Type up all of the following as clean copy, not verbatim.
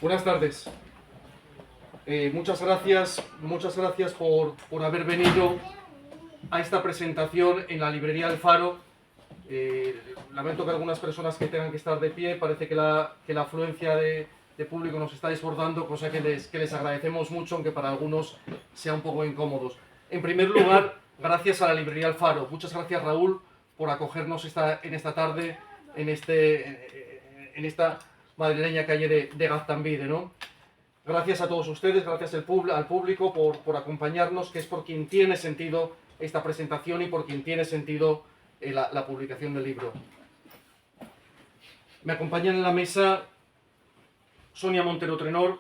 Buenas tardes. Muchas gracias por haber venido a esta presentación en la librería El Faro. Lamento que algunas personas que tengan que estar de pie, parece que la afluencia de público nos está desbordando, cosa que les agradecemos mucho, aunque para algunos sea un poco incómodos. En primer lugar, gracias a la librería El Faro. Muchas gracias, Raúl, por acogernos en esta tarde, en esta madrileña calle de Gaztambide, ¿no? Gracias a todos ustedes, gracias al público por acompañarnos, que es por quien tiene sentido esta presentación y por quien tiene sentido la publicación del libro. Me acompañan en la mesa Sonia Montero Trenor,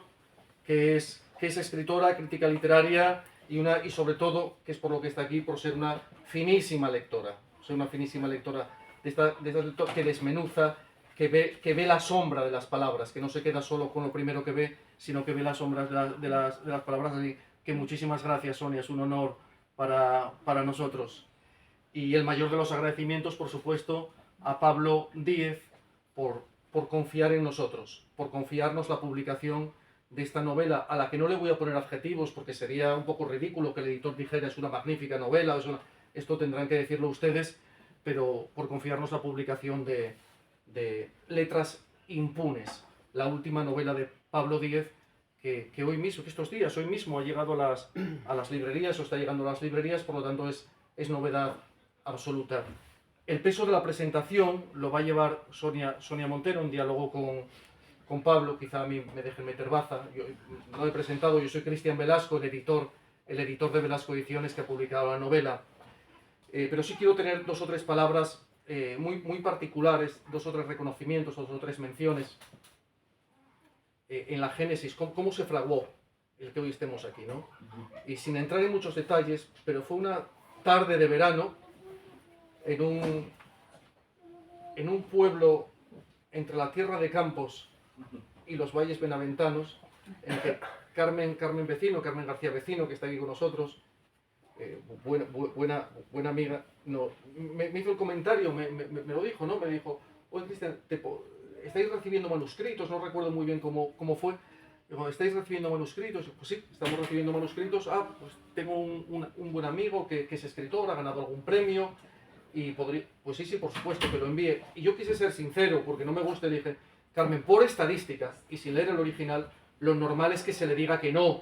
que es escritora, crítica literaria y sobre todo, que es por lo que está aquí, por ser una finísima lectora. Ser una finísima lectora de esta lectora que desmenuza, que ve la sombra de las palabras, que no se queda solo con lo primero que ve, sino que ve las sombras de las palabras. Así que muchísimas gracias, Sonia, es un honor para nosotros. Y el mayor de los agradecimientos, por supuesto, a Pablo Díez por confiar en nosotros, por confiarnos la publicación de esta novela, a la que no le voy a poner adjetivos porque sería un poco ridículo que el editor dijera es una magnífica novela, esto tendrán que decirlo ustedes, pero por confiarnos la publicación de Letras Impunes, la última novela de Pablo Díez, que hoy mismo, que estos días, hoy mismo ha llegado a las librerías, o está llegando a las librerías, por lo tanto es novedad absoluta. El peso de la presentación lo va a llevar Sonia Montero, en diálogo con Pablo. Quizá a mí me dejen meter baza. Yo no he presentado, yo soy Cristian Velasco, el editor de Velasco Ediciones, que ha publicado la novela. Pero sí quiero tener dos o tres palabras muy particulares, dos o tres reconocimientos, dos o tres menciones en la génesis, cómo se fraguó el que hoy estemos aquí, ¿no? Y sin entrar en muchos detalles, pero fue una tarde de verano en un pueblo entre la tierra de Campos y los valles benaventanos, en que Carmen García Vecino, que está aquí con nosotros, buena amiga, no, me hizo el comentario, me lo dijo, ¿no? Me dijo, oye, Cristian, ¿estáis recibiendo manuscritos? No recuerdo muy bien cómo fue. Digo, ¿estáis recibiendo manuscritos? Pues sí, estamos recibiendo manuscritos. Pues tengo un buen amigo que es escritor, ha ganado algún premio y podría... Pues sí, por supuesto, que lo envíe. Y yo quise ser sincero, porque no me gusta, y dije, Carmen, por estadística, y sin leer el original, lo normal es que se le diga que no,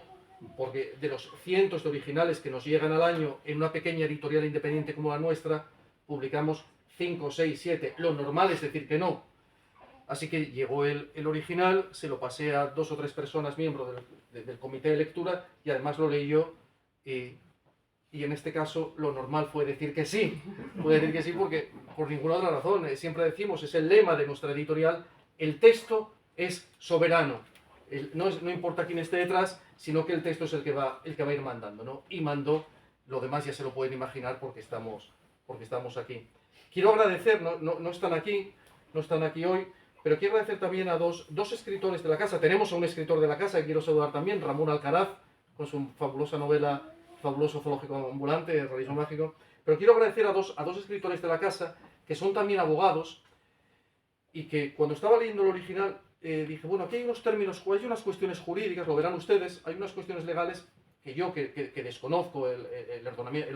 porque de los cientos de originales que nos llegan al año en una pequeña editorial independiente como la nuestra, publicamos 5, 6, 7. Lo normal es decir que no. Así que llegó el original, se lo pasé a 2 o 3 personas, miembros del comité de lectura, y además lo leí yo, y en este caso lo normal fue decir que sí. Fue decir que sí porque, por ninguna otra razón, siempre decimos, es el lema de nuestra editorial, el texto es soberano. No importa quién esté detrás, sino que el texto es el que va a ir mandando, ¿no? Y mandó, lo demás ya se lo pueden imaginar porque estamos aquí. Quiero agradecer, no están aquí hoy, pero quiero agradecer también a dos escritores de la casa. Tenemos a un escritor de la casa que quiero saludar también, Ramón Alcaraz, con su fabulosa novela, Fabuloso Zoológico Ambulante, el realismo mágico. Pero quiero agradecer a dos escritores de la casa, que son también abogados, y que cuando estaba leyendo el original, dije, bueno, aquí hay unos términos, hay unas cuestiones jurídicas, lo verán ustedes, hay unas cuestiones legales que yo, que desconozco el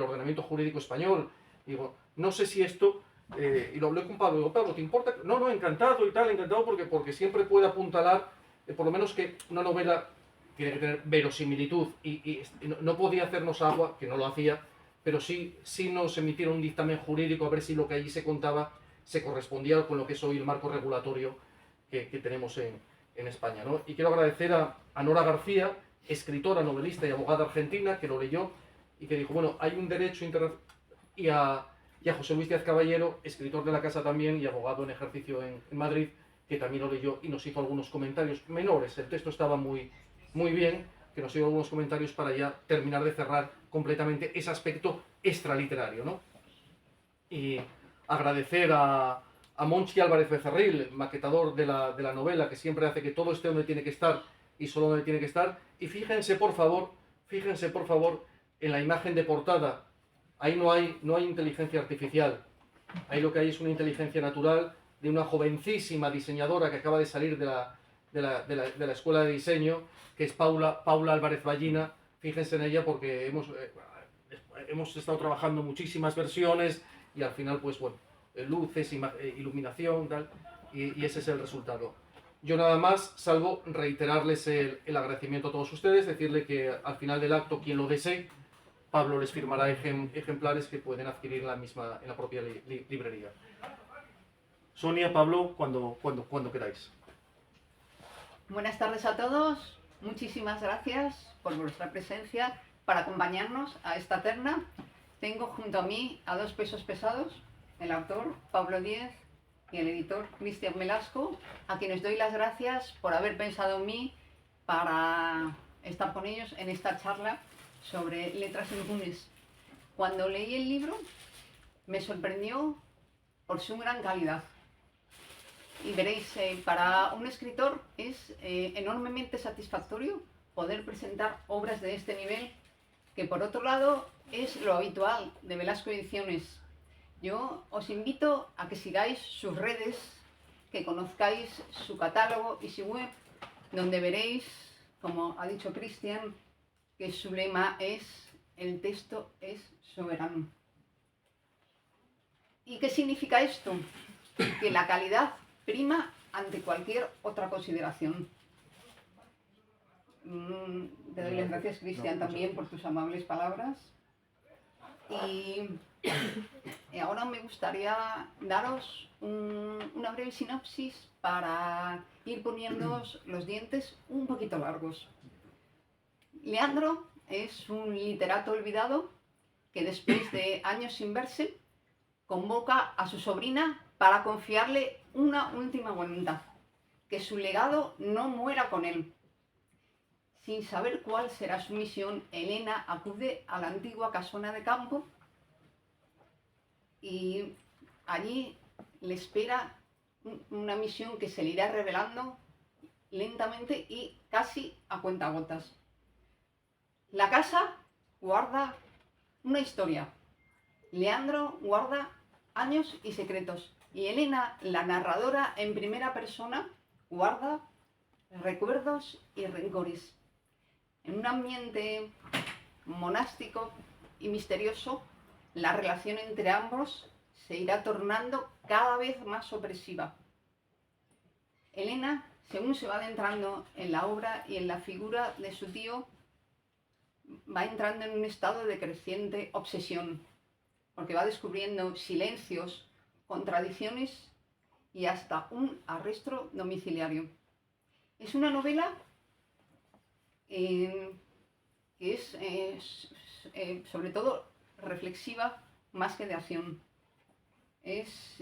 ordenamiento jurídico español, digo, no sé si esto... y lo hablé con Pablo, digo, Pablo, ¿te importa? No, encantado y tal, encantado porque siempre puede apuntalar, por lo menos que una novela tiene que tener verosimilitud y no podía hacernos agua, que no lo hacía, pero sí nos emitieron un dictamen jurídico a ver si lo que allí se contaba se correspondía con lo que es hoy el marco regulatorio que tenemos en España, ¿no? Y quiero agradecer a Nora García, escritora, novelista y abogada argentina, que lo leyó y que dijo, bueno, hay un derecho internacional, y a José Luis Díaz Caballero, escritor de la casa también y abogado en ejercicio en Madrid, que también lo leyó y nos hizo algunos comentarios menores. El texto estaba muy bien, que nos hizo algunos comentarios para ya terminar de cerrar completamente ese aspecto extraliterario, ¿no? Y agradecer a Monchi Álvarez Becerril, el maquetador de la novela, que siempre hace que todo esté donde tiene que estar y solo donde tiene que estar. Y fíjense por favor, en la imagen de portada. Ahí no hay inteligencia artificial. Ahí lo que hay es una inteligencia natural de una jovencísima diseñadora que acaba de salir de de la Escuela de Diseño, que es Paula Álvarez Ballina. Fíjense en ella porque hemos estado trabajando muchísimas versiones y al final, pues bueno, luces, iluminación, tal, y ese es el resultado. Yo nada más, salvo reiterarles el agradecimiento a todos ustedes, decirle que al final del acto, quien lo desee, Pablo les firmará ejemplares que pueden adquirir en la propia librería. Sonia, Pablo, cuando queráis. Buenas tardes a todos. Muchísimas gracias por vuestra presencia para acompañarnos a esta terna. Tengo junto a mí a dos pesos pesados, el autor Pablo Díez y el editor Cristian Velasco, a quienes doy las gracias por haber pensado en mí para estar con ellos en esta charla sobre letras impunes. Cuando leí el libro me sorprendió por su gran calidad. Y veréis, para un escritor es enormemente satisfactorio poder presentar obras de este nivel, que por otro lado es lo habitual de Velasco Ediciones. Yo os invito a que sigáis sus redes, que conozcáis su catálogo y su web, donde veréis, como ha dicho Cristian, que su lema es "el texto es soberano". ¿Y qué significa esto? Que la calidad prima ante cualquier otra consideración. Te doy las gracias, Cristian, también por tus amables palabras. Y ahora me gustaría daros una breve sinopsis para ir poniéndoos los dientes un poquito largos. Leandro es un literato olvidado que después de años sin verse convoca a su sobrina para confiarle una última voluntad, que su legado no muera con él. Sin saber cuál será su misión, Elena acude a la antigua casona de campo y allí le espera una misión que se le irá revelando lentamente y casi a cuentagotas. La casa guarda una historia. Leandro guarda años y secretos. Y Elena, la narradora en primera persona, guarda recuerdos y rencores. En un ambiente monástico y misterioso, la relación entre ambos se irá tornando cada vez más opresiva. Elena, según se va adentrando en la obra y en la figura de su tío, va entrando en un estado de creciente obsesión, porque va descubriendo silencios, contradicciones y hasta un arresto domiciliario. Es una novela que es sobre todo reflexiva más que de acción. Es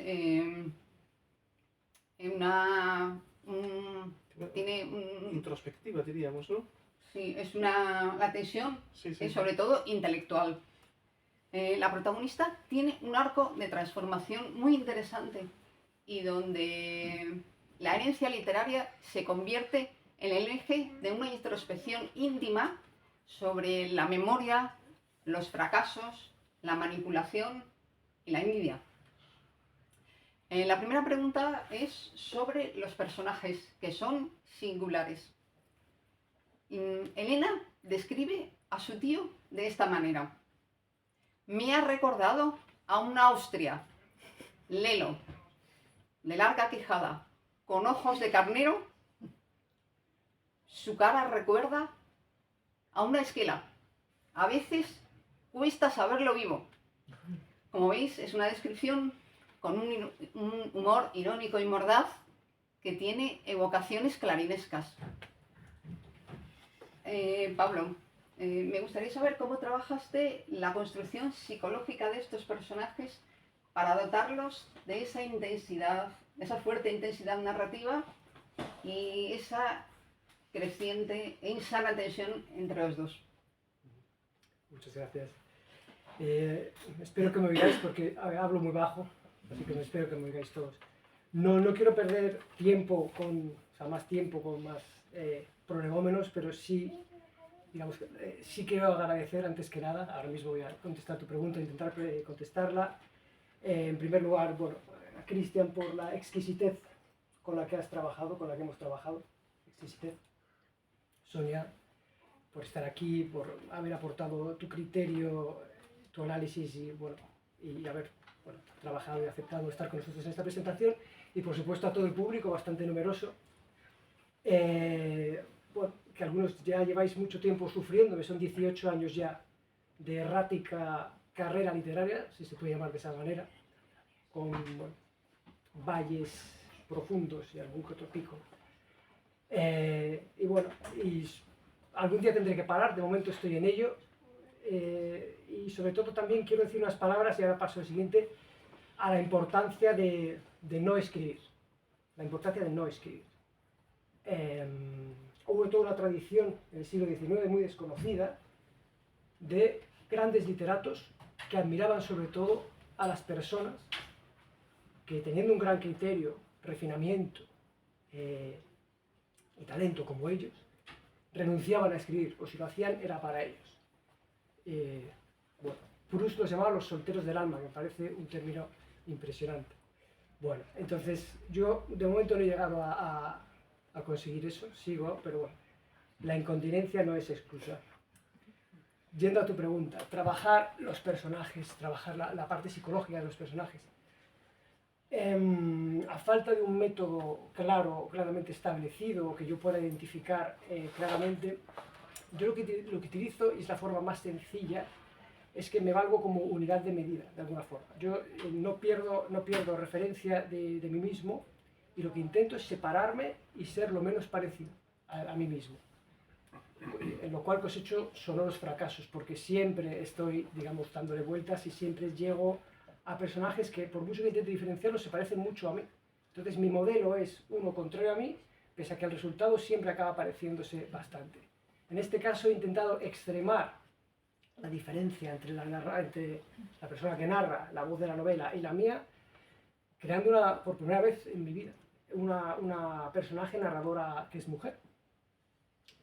introspectiva, diríamos, ¿no? Sí, es la tensión Sí. es sobre todo intelectual. La protagonista tiene un arco de transformación muy interesante y donde la herencia literaria se convierte en el eje de una introspección íntima sobre la memoria, los fracasos, la manipulación y la envidia. La primera pregunta es sobre los personajes, que son singulares. Elena describe a su tío de esta manera: me ha recordado a una Austria, lelo, de larga quijada, con ojos de carnero. Su cara recuerda a una esquela. A veces cuesta saberlo vivo. Como veis, es una descripción con un humor irónico y mordaz que tiene evocaciones clarinescas. Pablo, me gustaría saber cómo trabajaste la construcción psicológica de estos personajes para dotarlos de esa intensidad, de esa fuerte intensidad narrativa y esa creciente e insana tensión entre los dos. Muchas gracias. Espero que me oigáis porque hablo muy bajo, así que espero que me oigáis todos. No quiero perder tiempo más tiempo con más prolegómenos, pero sí, digamos, sí quiero agradecer antes que nada, ahora mismo voy a contestar tu pregunta, intentar contestarla. En primer lugar, bueno, a Cristian por la exquisitez con la que has trabajado, con la que hemos trabajado. exquisitez. Sonia, por estar aquí, por haber aportado tu criterio, tu análisis y, bueno, y haber trabajado y aceptado estar con nosotros en esta presentación, y por supuesto a todo el público, bastante numeroso. Bueno, que algunos ya lleváis mucho tiempo sufriendo, que son 18 años ya de errática carrera literaria, si se puede llamar de esa manera, con valles profundos y algún que otro pico. Y bueno, y algún día tendré que parar, de momento estoy en ello. Y sobre todo también quiero decir unas palabras, y ahora paso al siguiente, a la importancia de no escribir. La importancia de no escribir. Hubo toda una tradición en el siglo XIX muy desconocida de grandes literatos que admiraban sobre todo a las personas que, teniendo un gran criterio, refinamiento y talento como ellos, renunciaban a escribir, o si lo hacían era para ellos. Bueno, Proust los llamaba los solteros del alma, que me parece un término impresionante. Bueno, entonces yo de momento no he llegado a conseguir eso, sigo, pero bueno, la incontinencia no es excusa. Yendo a tu pregunta, trabajar los personajes, trabajar la parte psicológica de los personajes. A falta de un método claramente establecido, que yo pueda identificar claramente, yo lo que utilizo, y es la forma más sencilla, es que me valgo como unidad de medida, de alguna forma. Yo no pierdo referencia de mí mismo, y lo que intento es separarme y ser lo menos parecido a mí mismo. En lo cual cosecho sonoros fracasos, porque siempre estoy, digamos, dándole vueltas y siempre llego a personajes que, por mucho que intente diferenciarlos, se parecen mucho a mí. Entonces mi modelo es uno contrario a mí, pese a que el resultado siempre acaba pareciéndose bastante. En este caso he intentado extremar la diferencia entre la persona que narra, la voz de la novela, y la mía, creando por primera vez en mi vida una personaje narradora que es mujer.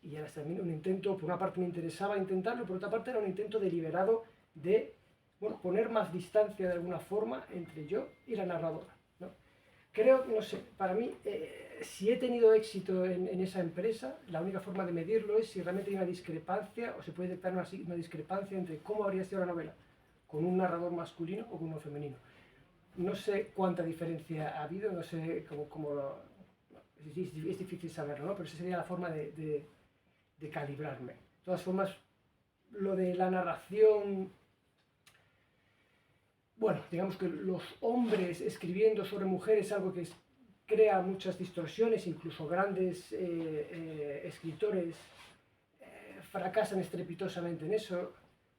Y era también un intento, por una parte me interesaba intentarlo, y por otra parte era un intento deliberado de, bueno, poner más distancia de alguna forma entre yo y la narradora, ¿no? Creo, no sé, para mí, si he tenido éxito en esa empresa, la única forma de medirlo es si realmente hay una discrepancia, o se puede detectar una discrepancia entre cómo habría sido la novela con un narrador masculino o con uno femenino. No sé cuánta diferencia ha habido, no sé es difícil saberlo, ¿no? Pero esa sería la forma de calibrarme. De todas formas, lo de la narración, bueno, digamos que los hombres escribiendo sobre mujeres es algo que crea muchas distorsiones, incluso grandes escritores fracasan estrepitosamente en eso.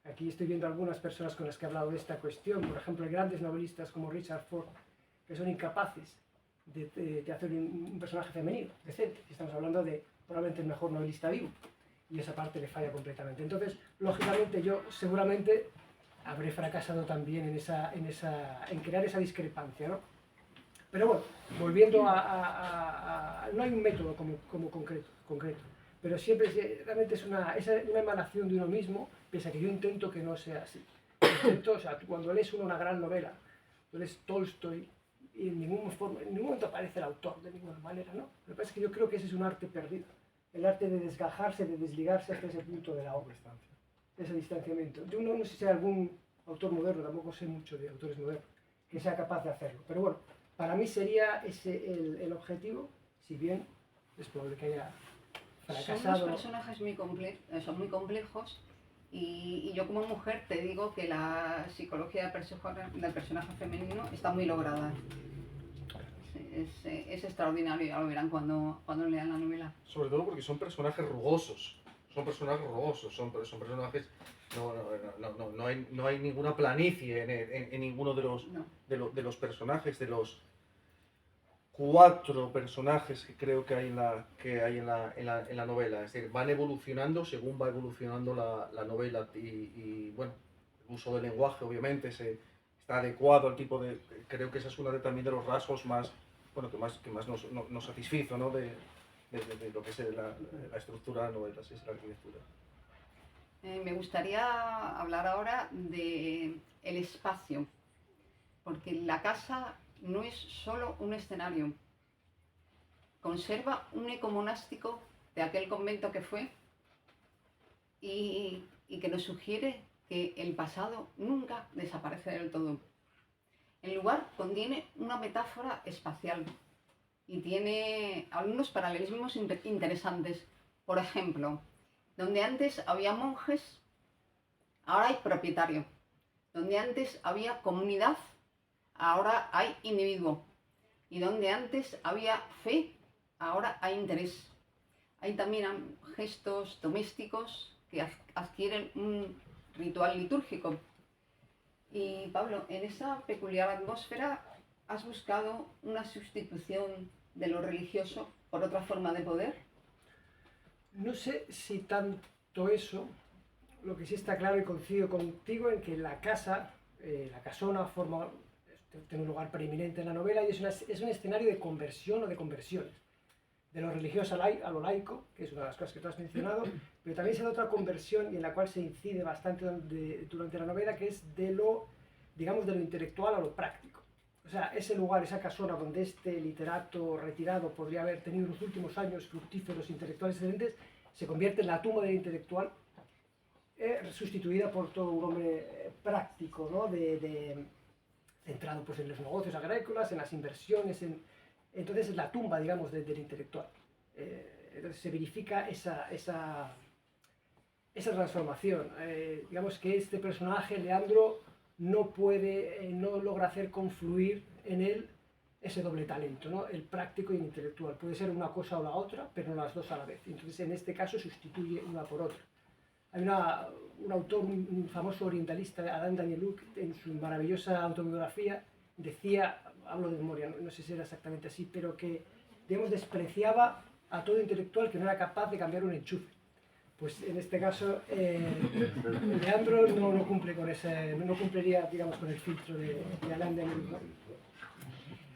Aquí estoy viendo algunas personas con las que he hablado de esta cuestión, por ejemplo, grandes novelistas como Richard Ford, que son incapaces de hacer un personaje femenino decente. Estamos hablando de probablemente el mejor novelista vivo, y esa parte le falla completamente. Entonces, lógicamente, yo seguramente habré fracasado también en crear esa discrepancia, ¿no? Pero bueno, volviendo no hay un método como concreto, pero siempre realmente es una emanación de uno mismo, pese a que yo intento que no sea así. O sea, cuando lees una gran novela, tú lees Tolstoy, y en ningún momento aparece el autor, de ninguna manera, ¿no? Lo que pasa es que yo creo que ese es un arte perdido. El arte de desgajarse, de desligarse hasta ese punto de la obra, ese distanciamiento. Yo no sé si hay algún autor moderno, tampoco sé mucho de autores modernos, que sea capaz de hacerlo. Pero bueno, para mí sería ese el objetivo, si bien es probable que haya fracasado. Son unos personajes son muy complejos, y yo como mujer te digo que la psicología del personaje femenino está muy lograda. Es extraordinario, ya lo verán cuando lean la novela. Sobre todo porque son personajes rugosos. Son personajes... No hay ninguna planicie en ninguno de los personajes, de los 4 personajes que creo que hay en la novela. Es decir, van evolucionando según va evolucionando la novela, y bueno, el uso del lenguaje obviamente está adecuado al tipo de... Creo que esa es una también de los rasgos más, bueno, que más nos satisfizo, ¿no? de lo que es la estructura de la novela, es la arquitectura. Me gustaría hablar ahora del espacio, porque la casa no es solo un escenario. conserva un eco monástico de aquel convento que fue y que nos sugiere que el pasado nunca desaparece del todo. El lugar contiene una metáfora espacial y tiene algunos paralelismos interesantes. Por ejemplo, donde antes había monjes, ahora hay propietario. Donde antes había comunidad, ahora hay individuo. Y donde antes había fe, ahora hay interés. Hay también gestos domésticos que adquieren un ritual litúrgico. Y Pablo, en esa peculiar atmósfera has buscado una sustitución de lo religioso por otra forma de poder. No sé si tanto eso, lo que sí está claro y coincido contigo en que la casa, la casona, tiene un lugar preeminente en la novela y es un escenario de conversión o de conversiones. De lo religioso a lo laico, que es una de las cosas que tú has mencionado, pero también se da otra conversión y en la cual se incide bastante durante la novela, que es de lo intelectual a lo práctico. O sea, ese lugar, esa casona donde este literato retirado podría haber tenido los últimos años fructíferos intelectuales excelentes, se convierte en la tumba del intelectual, sustituida por todo un hombre práctico, ¿no? Centrado pues, en los negocios agrícolas, en las inversiones, entonces es la tumba, digamos, del intelectual. Entonces se verifica esa transformación. Digamos que este personaje, Leandro, no logra hacer confluir en él ese doble talento, ¿no? El práctico y el intelectual. Puede ser una cosa o la otra, pero no las dos a la vez. Entonces en este caso sustituye una por otra. Hay un autor, un famoso orientalista, Adam Danieluk, en su maravillosa autobiografía, decía, hablo de memoria, no sé si era exactamente así, pero que, digamos, despreciaba a todo intelectual que no era capaz de cambiar un enchufe. Pues en este caso, Leandro no cumple con no cumpliría, digamos, con el filtro de Alain Danieluk, ¿no?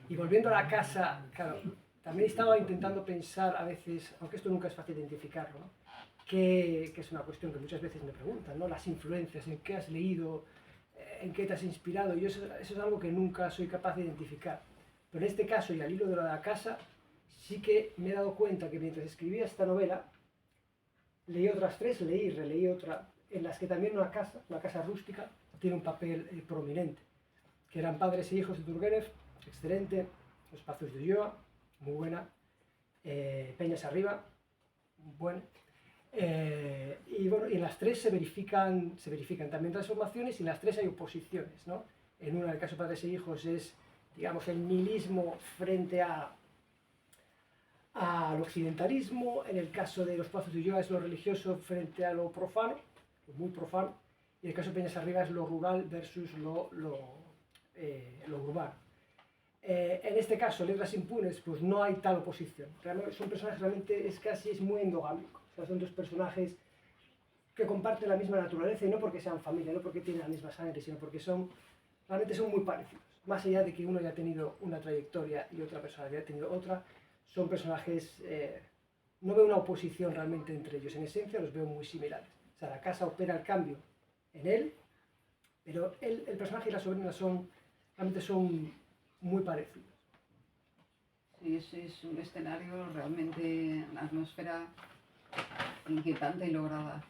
Y volviendo a la casa, claro, también estaba intentando pensar a veces, aunque esto nunca es fácil identificarlo, ¿no? Que es una cuestión que muchas veces me preguntan, ¿no? Las influencias, en qué has leído, en qué te has inspirado, y eso es algo que nunca soy capaz de identificar. Pero en este caso, y al hilo de lo de la casa, sí que me he dado cuenta que mientras escribía esta novela, leí otras tres, leí y releí otra, en las que también una casa rústica, tiene un papel prominente, que eran Padres e hijos de Turgenev, excelente, Los Pazos de Ulloa, muy buena, Peñas arriba, bueno. Y bueno, y en las tres se verifican también transformaciones y en las tres hay oposiciones, ¿no? En una, en el caso de Padres e hijos, es, digamos, el nihilismo frente al occidentalismo. En el caso de Los Pazos de Ulloa es lo religioso frente a lo profano, lo muy profano, y en el caso de Peñas arriba es lo rural versus lo urbano. En este caso, Letras impunes, pues no hay tal oposición. Realmente, son personajes realmente, es muy endogámico. O sea, son dos personajes que comparten la misma naturaleza y no porque sean familia, no porque tienen la misma sangre, sino porque realmente son muy parecidos. Más allá de que uno haya tenido una trayectoria y otra persona haya tenido otra, son personajes, no veo una oposición realmente entre ellos. En esencia los veo muy similares. O sea, la casa opera el cambio en él, pero el personaje y la sobrina realmente son muy parecidos. Sí, ese es un escenario realmente, una atmósfera inquietante y lograda.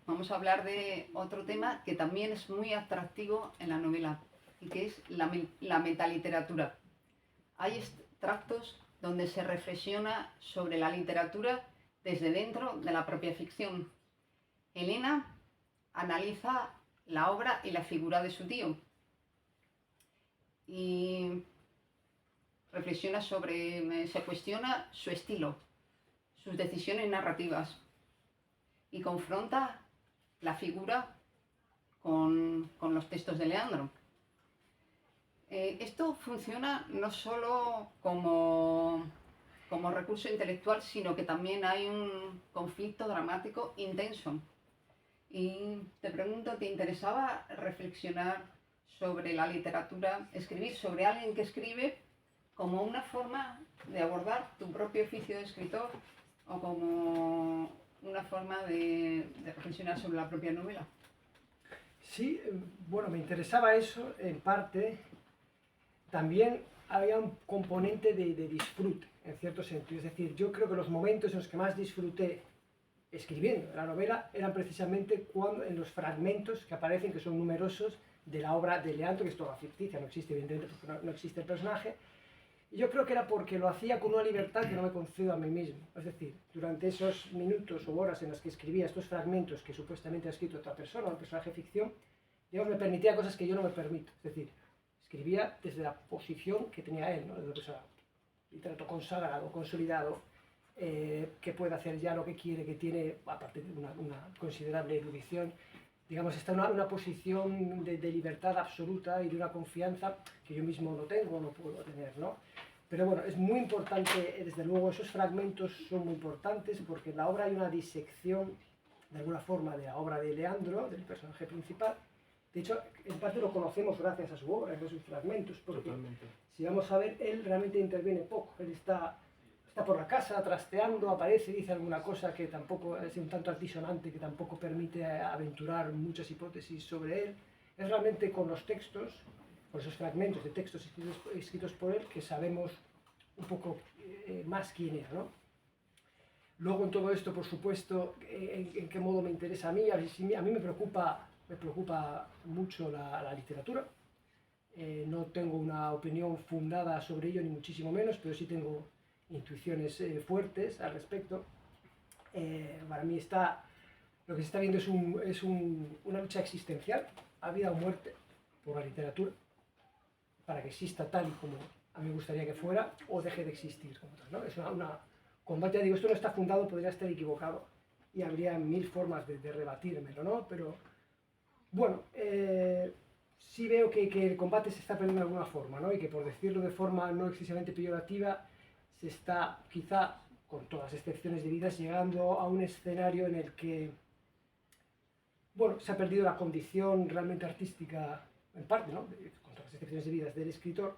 Vamos a hablar de otro tema que también es muy atractivo en la novela y que es la metaliteratura. Hay extractos donde se reflexiona sobre la literatura desde dentro de la propia ficción. Elena analiza la obra y la figura de su tío y se cuestiona su estilo, sus decisiones narrativas y confronta la figura con los textos de Leandro. Esto funciona no solo como recurso intelectual, sino que también hay un conflicto dramático intenso. Y te pregunto, ¿te interesaba reflexionar sobre la literatura, escribir sobre alguien que escribe como una forma de abordar tu propio oficio de escritor o como una forma de reflexionar sobre la propia novela? Sí, bueno, me interesaba eso en parte. También había un componente de disfrute en cierto sentido. Es decir, yo creo que los momentos en los que más disfruté escribiendo la novela eran precisamente cuando, en los fragmentos que aparecen, que son numerosos, de la obra de Leandro, que es toda ficticia, no existe evidentemente porque no existe el personaje. Y yo creo que era porque lo hacía con una libertad que no me concedo a mí mismo. Es decir, durante esos minutos o horas en las que escribía estos fragmentos que supuestamente ha escrito otra persona, un personaje de ficción, digamos, me permitía cosas que yo no me permito. Es decir, escribía desde la posición que tenía él, ¿no? Desde la persona, literato consagrado, consolidado, que puede hacer ya lo que quiere, que tiene, aparte de una considerable erudición, digamos, está en una posición de libertad absoluta y de una confianza que yo mismo no tengo, no puedo tener, ¿no? Pero bueno, es muy importante, desde luego, esos fragmentos son muy importantes porque en la obra hay una disección, de alguna forma, de la obra de Leandro, del personaje principal. De hecho, en parte lo conocemos gracias a su obra, a sus fragmentos, porque Totalmente. si vamos a ver, él realmente interviene poco. Él está por la casa trasteando, aparece, dice alguna cosa que tampoco es un tanto altisonante, que tampoco permite aventurar muchas hipótesis sobre él. Es realmente con los textos, con esos fragmentos de textos escritos por él, que sabemos un poco más quién era, ¿no? Luego en todo esto, por supuesto, en qué modo me interesa a mí. A mí me preocupa mucho la literatura. No tengo una opinión fundada sobre ello, ni muchísimo menos, pero sí tengo intuiciones fuertes al respecto. Para mí lo que se está viendo es una lucha existencial, a vida o muerte, por la literatura, para que exista tal y como a mí me gustaría que fuera, o deje de existir como tal, ¿no? Es una combate, ya digo, esto no está fundado, podría estar equivocado, y habría mil formas de rebatírmelo, ¿no? Pero, bueno, sí veo que el combate se está perdiendo de alguna forma, ¿no? Y que, por decirlo de forma no excesivamente peyorativa, se está, quizá, con todas las excepciones debidas, llegando a un escenario en el que, bueno, se ha perdido la condición realmente artística, en parte, ¿no? Con todas las excepciones debidas del escritor,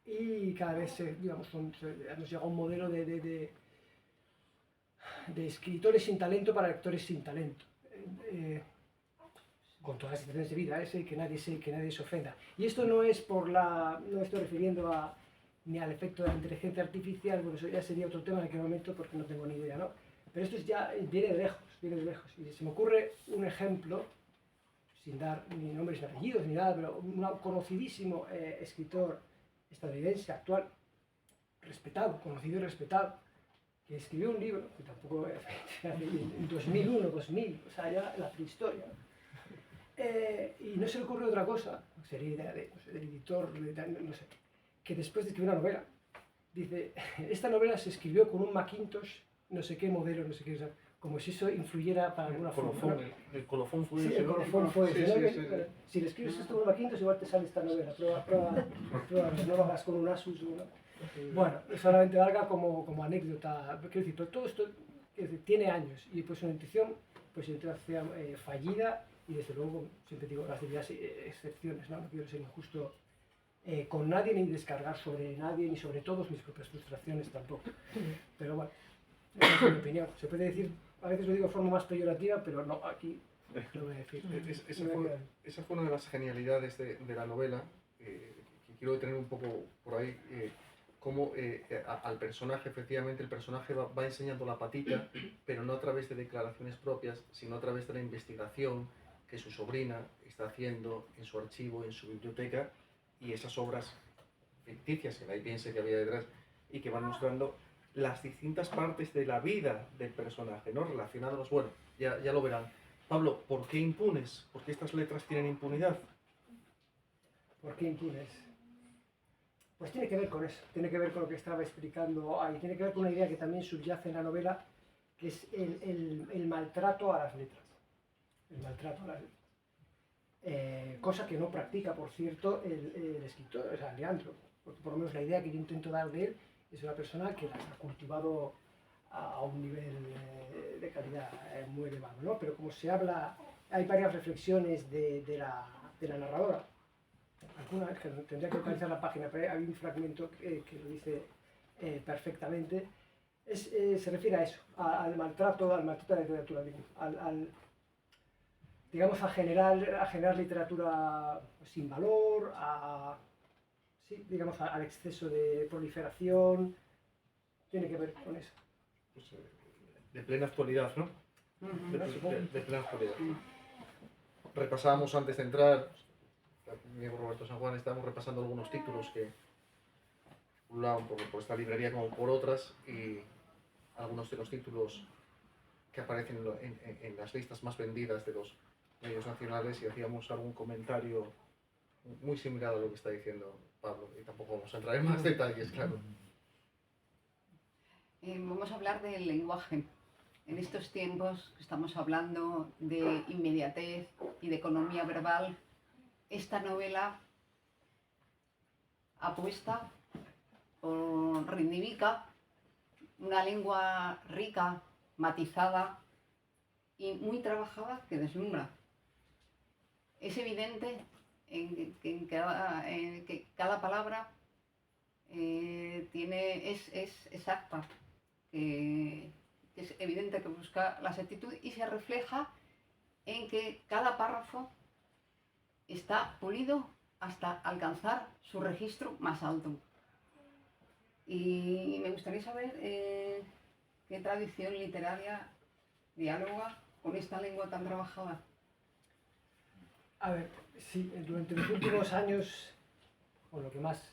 y cada vez, digamos, hemos llegado a un modelo de escritores sin talento para lectores sin talento. Con todas las excepciones debidas, que nadie se ofenda. Y esto no es no estoy refiriendo ni al efecto de la inteligencia artificial, bueno, eso ya sería otro tema en aquel momento porque no tengo ni idea, ¿no? Pero esto ya viene de lejos. Y se me ocurre un ejemplo, sin dar ni nombres ni apellidos ni nada, pero un conocidísimo escritor estadounidense actual, conocido y respetado, que escribió un libro, que tampoco en 2001, 2000, o sea, ya la prehistoria, y no se le ocurre otra cosa, sería idea del editor, no sé, que después de escribir una novela, dice, esta novela se escribió con un Macintosh, no sé qué modelo, no sé qué, o sea, como si eso influyera para alguna forma. El colofón fue Sí, ese, el ¿no? colofón fue ese, Sí, ¿no? sí, sí. Si le escribes esto con un Macintosh, igual te sale esta novela, prueba, no lo hagas con un Asus, ¿no? Bueno, solamente valga como anécdota, quiero decir, todo esto tiene años, y pues una intuición fallida, y desde luego, siempre digo, las debidas excepciones, ¿no? No quiero ser injusto con nadie, ni descargar sobre nadie, ni sobre todos mis propias frustraciones tampoco. Pero bueno, esa es mi opinión. Se puede decir, a veces lo digo de forma más peyorativa, pero no, aquí lo voy a decir. Esa fue una de las genialidades de la novela, que quiero detener un poco por ahí, cómo al personaje, efectivamente, el personaje va enseñando la patita, pero no a través de declaraciones propias, sino a través de la investigación que su sobrina está haciendo en su archivo, en su biblioteca, y esas obras ficticias que nadie piense que había detrás, y que van mostrando las distintas partes de la vida del personaje, ¿no? Relacionados, bueno, ya lo verán. Pablo, ¿por qué impunes? ¿Por qué estas letras tienen impunidad? ¿Por qué impunes? Pues tiene que ver con eso, tiene que ver con lo que estaba explicando ahí, tiene que ver con una idea que también subyace en la novela, que es el maltrato a las letras. El maltrato a las letras. Cosa que no practica, por cierto, el escritor, o sea, Leandro. Porque por lo menos la idea que yo intento dar de él es una persona que las ha cultivado a un nivel de calidad muy elevado, ¿no? Pero como se habla, hay varias reflexiones de la narradora. Alguna vez que tendría que localizar la página, pero hay un fragmento que lo dice perfectamente. Se refiere a eso, al maltrato de la literatura, digamos, a generar literatura sin valor, digamos, al exceso de proliferación, tiene que ver con eso. Pues, de plena actualidad, ¿no? De plena actualidad. Repasábamos antes de entrar, mi amigo Roberto San Juan, estábamos repasando algunos títulos que pulaban por esta librería como por otras, y algunos de los títulos que aparecen en las listas más vendidas de los medios nacionales, y hacíamos algún comentario muy similar a lo que está diciendo Pablo, y tampoco vamos a entrar en más detalles, claro. Vamos a hablar del lenguaje. En estos tiempos que estamos hablando de inmediatez y de economía verbal, esta novela apuesta por reivindica una lengua rica, matizada y muy trabajada que deslumbra. Es evidente que cada palabra es exacta, que es evidente que busca la exactitud y se refleja en que cada párrafo está pulido hasta alcanzar su registro más alto. Y me gustaría saber qué tradición literaria dialoga con esta lengua tan trabajada. A ver, sí, durante los últimos años, o lo que más,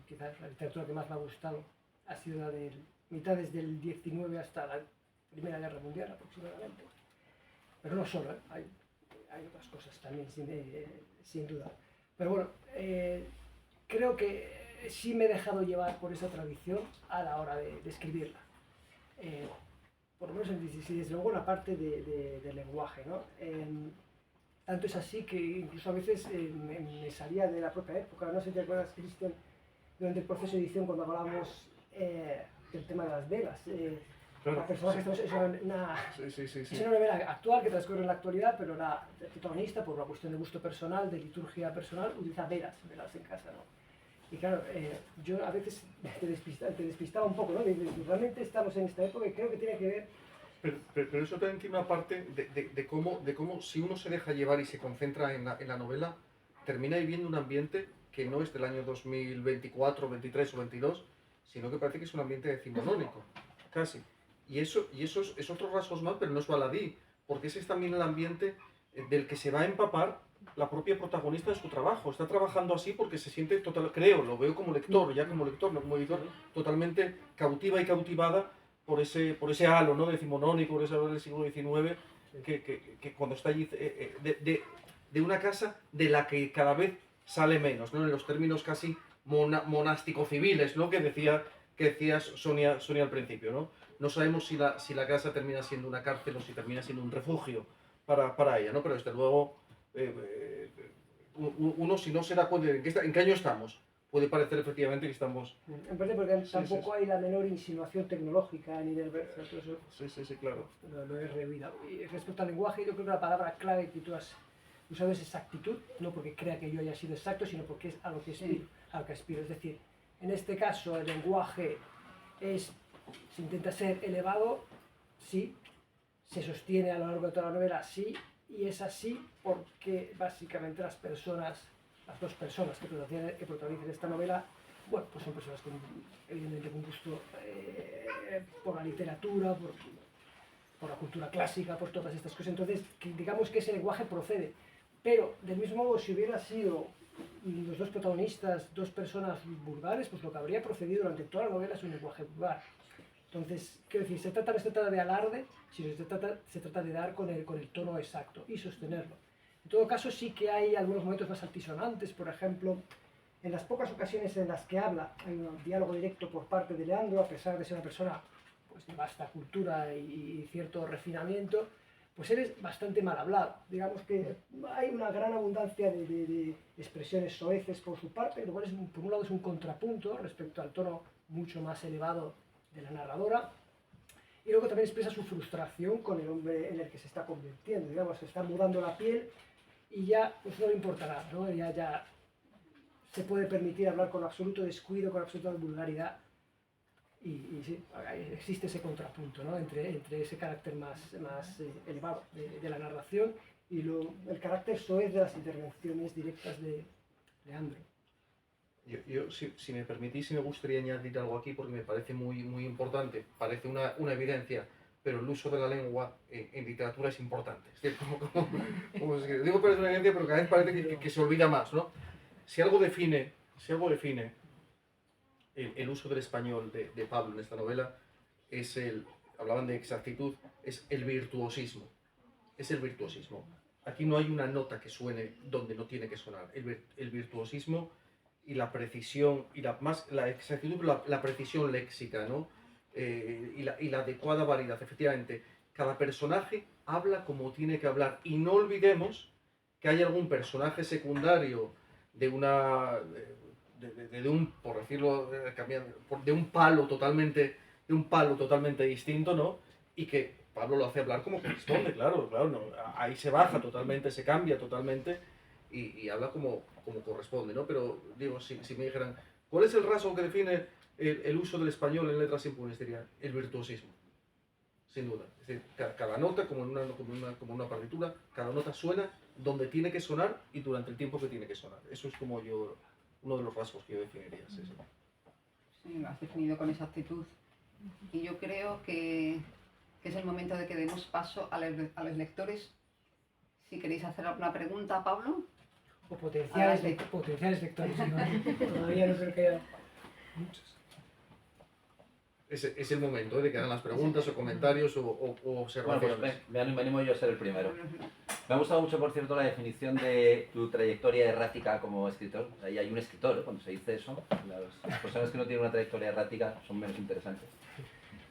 quizás la literatura que más me ha gustado, ha sido la de mitades del 19 hasta la Primera Guerra Mundial aproximadamente. Pero no solo, hay otras cosas también, sin duda. Pero bueno, creo que sí me he dejado llevar por esa tradición a la hora de escribirla. Por lo menos desde luego la parte del lenguaje, ¿no? Tanto es así que incluso a veces me salía de la propia época. No sé si te acuerdas, Cristian, durante el proceso de edición cuando hablábamos del tema de las velas. Claro, la persona sí. es una Sí. es una novela actual que transcurre en la actualidad, pero la protagonista, por una cuestión de gusto personal, de liturgia personal, utiliza velas en casa, ¿no? Y claro, yo a veces te despistaba un poco, ¿no? Realmente estamos en esta época y creo que tiene que ver. Pero eso también tiene una parte de cómo si uno se deja llevar y se concentra en la novela, termina viviendo un ambiente que no es del año 2024, 23 o 22, sino que parece que es un ambiente decimonónico, casi. Y eso es otros rasgos más, pero no es baladí, porque ese es también el ambiente del que se va a empapar la propia protagonista de su trabajo. Está trabajando así porque se siente creo, lo veo como lector, ya como lector, no como editor, totalmente cautiva y cautivada por ese halo, ¿no? Decimonónico, por ese halo del siglo XIX, que cuando está allí, de una casa de la que cada vez sale menos, ¿no? En los términos casi monástico-civiles, ¿no? Que decía Sonia al principio, ¿no? No sabemos si la casa termina siendo una cárcel o si termina siendo un refugio para ella, ¿no? Pero desde luego, uno si no se da cuenta de en qué año estamos, puede parecer efectivamente que estamos... En parte porque tampoco hay la menor insinuación tecnológica ni del verso. Sí, claro. Lo he rehuido. Y respecto al lenguaje, yo creo que la palabra clave que tú has usado es exactitud, no porque crea que yo haya sido exacto, sino porque es a lo que aspiro. Es decir, en este caso el lenguaje se intenta ser elevado, sí, se sostiene a lo largo de toda la novela, sí, y es así porque básicamente las dos personas que protagonizan esta novela, bueno, pues son personas evidentemente con gusto por la literatura, por la cultura clásica, por todas estas cosas. Entonces, digamos que ese lenguaje procede. Pero, del mismo modo, si hubiera sido los dos protagonistas, dos personas vulgares, pues lo que habría procedido durante toda la novela es un lenguaje vulgar. Entonces, quiero decir, no se trata de alarde, sino se trata de dar con el tono exacto y sostenerlo. En todo caso, sí que hay algunos momentos más altisonantes, por ejemplo, en las pocas ocasiones en las que habla, hay un diálogo directo por parte de Leandro, a pesar de ser una persona pues, de vasta cultura y cierto refinamiento, pues él es bastante mal hablado. Digamos que hay una gran abundancia de expresiones soeces por su parte, lo cual por un lado es un contrapunto respecto al tono mucho más elevado de la narradora, y luego también expresa su frustración con el hombre en el que se está convirtiendo, digamos, se está mudando la piel y ya pues no le importa nada, ¿no? Ya se puede permitir hablar con absoluto descuido, con absoluta vulgaridad, y sí, existe ese contrapunto, ¿no? entre ese carácter más elevado de la narración y el carácter soez de las intervenciones directas de Leandro. Si me permitís, me gustaría añadir algo aquí porque me parece muy importante, parece una evidencia, pero el uso de la lengua en literatura es importante. Es decir, digo parece una evidencia, pero cada vez parece que se olvida más, ¿no? Si algo define el uso del español de Pablo en esta novela, hablaban de exactitud, es el virtuosismo. Es el virtuosismo. Aquí no hay una nota que suene donde no tiene que sonar. El virtuosismo y la precisión, y la exactitud, la precisión léxica, ¿no? Y la adecuada variedad, efectivamente. Cada personaje habla como tiene que hablar. Y no olvidemos que hay algún personaje secundario de un, por decirlo, de un palo totalmente distinto, ¿no? Y que Pablo lo hace hablar como corresponde, claro, no, ahí se baja totalmente, se cambia totalmente y habla como corresponde, ¿no? Pero digo, si me dijeran, ¿cuál es el rasgo que define el uso del español en letras impunes? Diría, el virtuosismo, sin duda. Es decir, cada nota, como en una partitura, cada nota suena donde tiene que sonar y durante el tiempo que tiene que sonar. Eso es como uno de los rasgos que yo definiría. Sí. Sí, lo has definido con exactitud. Y yo creo que es el momento de que demos paso a los lectores. Si queréis hacer alguna pregunta, Pablo. O potenciales lectores, todavía no creo que haya muchos. Es el momento de que hagan las preguntas o comentarios o observaciones. Bueno, pues me animo yo a ser el primero. Me ha gustado mucho, por cierto, la definición de tu trayectoria errática como escritor. Ahí hay un escritor, cuando se dice eso. Las personas que no tienen una trayectoria errática son menos interesantes.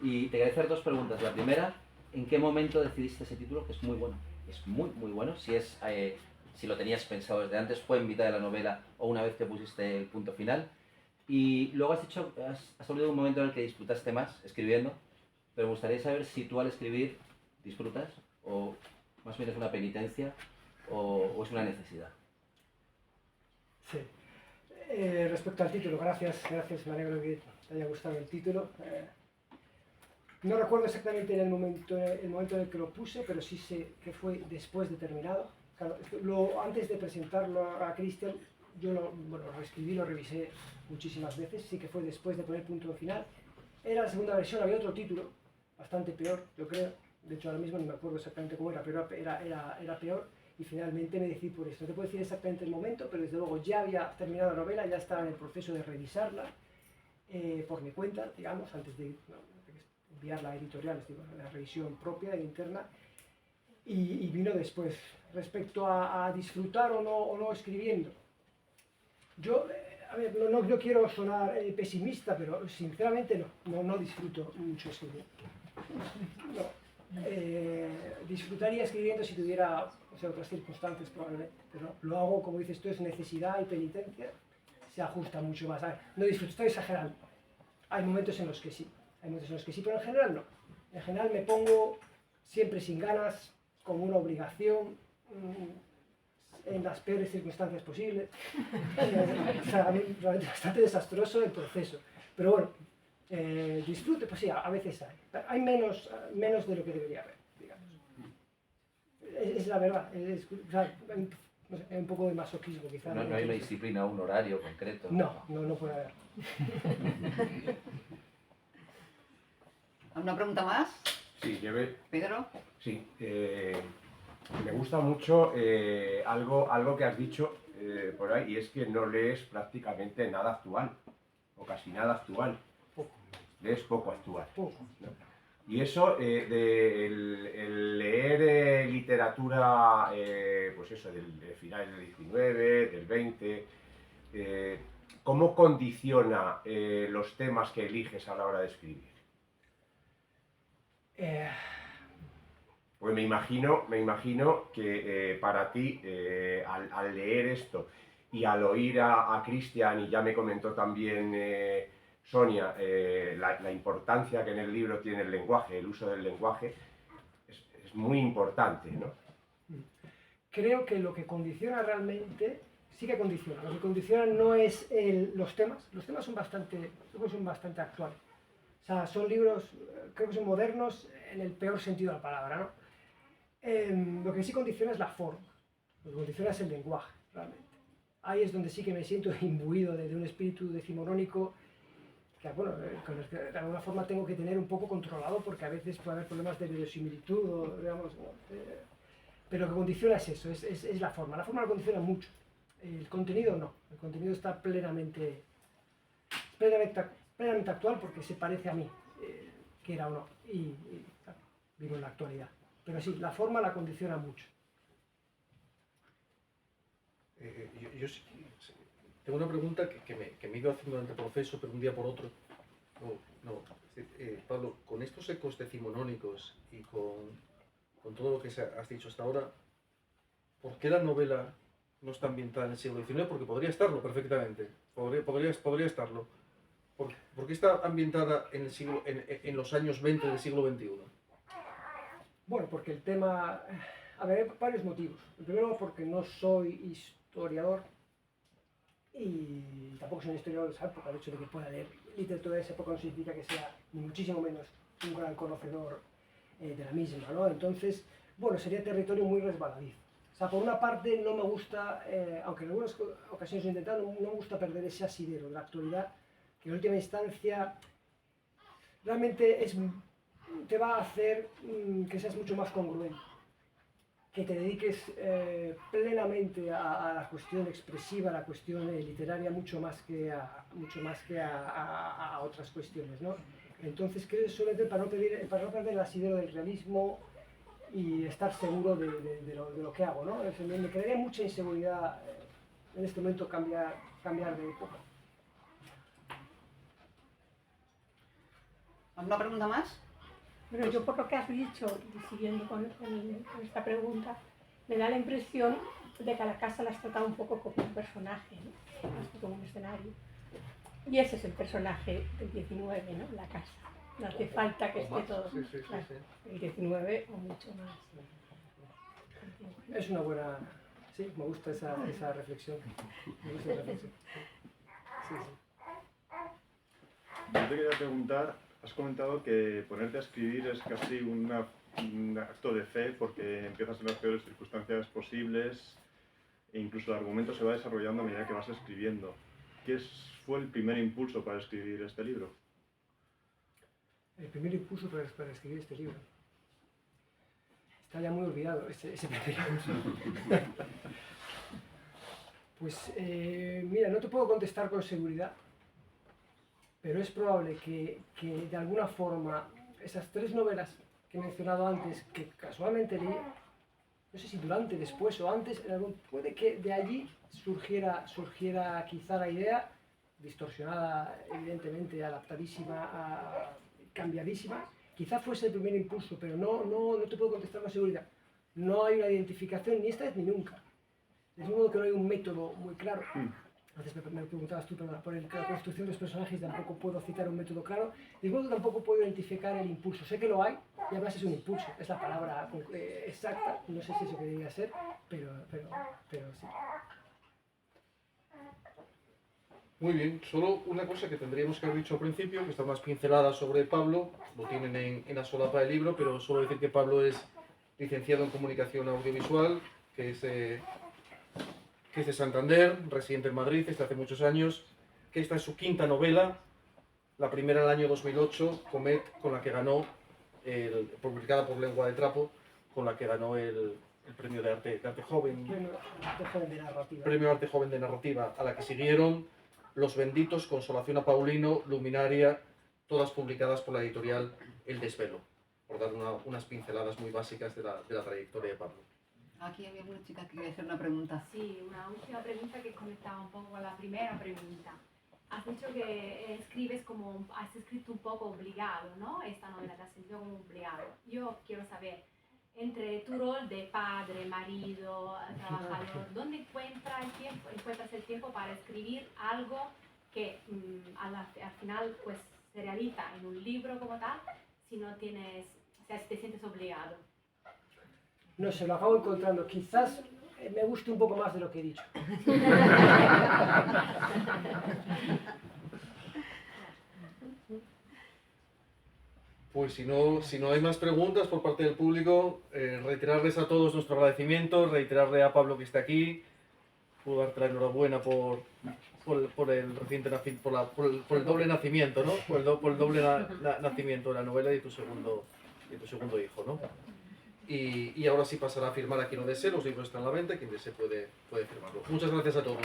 Y te quería hacer dos preguntas. La primera, ¿en qué momento decidiste ese título? Que es muy bueno. Es muy bueno. Si lo tenías pensado desde antes, fue en mitad de la novela o una vez que pusiste el punto final. Y luego has hablado de un momento en el que disfrutaste más escribiendo, pero me gustaría saber si tú al escribir disfrutas o más bien es una penitencia o es una necesidad. Sí. Respecto al título, gracias, me alegro que te haya gustado el título. No recuerdo exactamente el momento en el que lo puse, pero sí sé que fue después de terminado. Claro, antes de presentarlo a Cristian, yo lo reescribí, lo revisé muchísimas veces, sí que fue después de poner punto final. Era la segunda versión, había otro título, bastante peor, yo creo. De hecho, ahora mismo no me acuerdo exactamente cómo era, pero era peor. Y finalmente me decidí por esto. No te puedo decir exactamente el momento, pero desde luego ya había terminado la novela, ya estaba en el proceso de revisarla por mi cuenta, digamos, antes de enviarla a editoriales, digo, la revisión propia e interna. Y vino después. Respecto a disfrutar o no escribiendo, yo, a ver, no quiero sonar pesimista, pero sinceramente no disfruto mucho escribiendo. Disfrutaría escribiendo si tuviera otras circunstancias probablemente, pero lo hago, como dices tú, es necesidad y penitencia, se ajusta mucho más. A ver, no disfruto, estoy exagerando. Hay momentos en los que sí, pero en general no. En general me pongo siempre sin ganas, como una obligación, en las peores circunstancias posibles. O sea, a mí realmente bastante desastroso el proceso. Pero bueno, disfrute, pues sí, a veces hay menos de lo que debería haber, digamos. Es la verdad, o sea, hay un poco de masoquismo quizás. No hay una disciplina, un horario concreto. No puede haber. ¿Alguna pregunta más? Sí, Pedro. Sí, me gusta mucho algo que has dicho por ahí, y es que no lees prácticamente nada actual, o casi nada actual. Poco. Lees poco actual. Poco. ¿No? Y eso, el leer literatura, pues eso, del final del 19, del 20, ¿cómo condiciona los temas que eliges a la hora de escribir? Pues me imagino que para ti, al leer esto y al oír a Cristian, y ya me comentó también Sonia, la importancia que en el libro tiene el lenguaje, el uso del lenguaje, es muy importante, ¿no? Creo que lo que condiciona realmente, sí que condiciona. Lo que condiciona no es los temas son bastante actuales. O sea, son libros, creo que son modernos en el peor sentido de la palabra, ¿no? Lo que sí condiciona es la forma, lo que condiciona es el lenguaje, realmente. ahí es donde sí que me siento imbuido de un espíritu decimonónico que, bueno, con el que de alguna forma tengo que tener un poco controlado porque a veces puede haber problemas de verosimilitud o, digamos, ¿no? Pero lo que condiciona es eso, es la forma. La forma lo condiciona mucho, el contenido no. El contenido está plenamente actual porque se parece a mí, quiera o no, y claro, vivo en la actualidad. Pero sí, la forma la condiciona mucho. Yo sí, sí, tengo una pregunta que me he ido haciendo durante el proceso, pero un día por otro. Pablo, con estos ecos decimonónicos y con todo lo que has dicho hasta ahora, ¿por qué la novela no está ambientada en el siglo XIX? Porque podría estarlo perfectamente, podría estarlo. ¿Por qué está ambientada en los años 20 del siglo XXI? Bueno, porque el tema... A ver, hay varios motivos. El primero, porque no soy historiador y tampoco soy un historiador de esa época. El hecho de que pueda leer literatura de esa época no significa que sea ni muchísimo menos un gran conocedor de la misma, ¿no? Entonces, bueno, sería territorio muy resbaladizo. O sea, por una parte no me gusta, aunque en algunas ocasiones lo he intentado, no me gusta perder ese asidero de la actualidad, que en última instancia realmente te va a hacer que seas mucho más congruente, que te dediques plenamente a la cuestión expresiva, a la cuestión literaria, mucho más que a otras cuestiones, ¿no? Entonces, creo que solamente para no perder el asidero del realismo y estar seguro de lo que hago, ¿no? Me crearía mucha inseguridad en este momento cambiar de época. ¿Alguna pregunta más? Bueno, yo por lo que has dicho, y siguiendo con esta pregunta, me da la impresión de que a la casa la has tratado un poco como un personaje, ¿no? Más que como un escenario. Y ese es el personaje del 19, ¿no? La casa. No hace falta que esté todo. Sí, sí, Claro, sí. el 19 o mucho más. Es una buena... Sí, me gusta esa reflexión. Me gusta esa reflexión. Sí, sí. Yo te quería preguntar, has comentado que ponerte a escribir es casi un acto de fe porque empiezas en las peores circunstancias posibles e incluso el argumento se va desarrollando a medida que vas escribiendo. ¿Qué fue el primer impulso para escribir este libro? El primer impulso para escribir este libro. Está ya muy olvidado ese primer impulso. Pues mira, no te puedo contestar con seguridad, pero es probable que de alguna forma esas tres novelas que he mencionado antes, que casualmente leí, no sé si durante, después o antes, puede que de allí surgiera quizá la idea, distorsionada, evidentemente, adaptadísima, cambiadísima, quizá fuese el primer impulso, pero no te puedo contestar con seguridad. No hay una identificación ni esta vez ni nunca. De modo que no hay un método muy claro. Antes me preguntabas tú por la construcción de los personajes, tampoco puedo citar un método claro. De modo que tampoco puedo identificar el impulso. Sé que lo hay, y además es un impulso, es la palabra exacta. No sé si eso debería ser, pero sí. Muy bien, solo una cosa que tendríamos que haber dicho al principio, que está más pincelada sobre Pablo, lo tienen en la solapa del libro, pero solo decir que Pablo es licenciado en Comunicación Audiovisual, que es de Santander, residente en Madrid desde hace muchos años, que esta es su quinta novela, la primera en el año 2008, Comet, con la que ganó, publicada por Lengua de Trapo, con la que ganó el premio de arte joven, premio Arte Joven de Narrativa, a la que siguieron Los Benditos, Consolación a Paulino, Luminaria, todas publicadas por la editorial El Desvelo, por dar unas pinceladas muy básicas de la trayectoria de Pablo. Aquí había una chica que quería hacer una pregunta. Sí, una última pregunta que conectaba un poco con la primera pregunta. Has dicho que has escrito un poco obligado, ¿no? Esta novela te has sentido como obligado. Yo quiero saber, entre tu rol de padre, marido, trabajador, ¿dónde encuentras el tiempo para escribir algo que al final pues se realiza en un libro como tal, si no tienes, o sea, si te sientes obligado? No sé, lo acabo encontrando. Quizás me guste un poco más de lo que he dicho. Pues si no hay más preguntas por parte del público, reiterarles a todos nuestro agradecimiento, reiterarle a Pablo que está aquí, puedo darte la enhorabuena por el reciente por el doble nacimiento, ¿no? Por el doble nacimiento de la novela y tu segundo hijo, ¿no? Y ahora sí pasará a firmar a quien lo desee, los libros están a la venta, quien desee puede firmarlo. Muchas gracias a todos.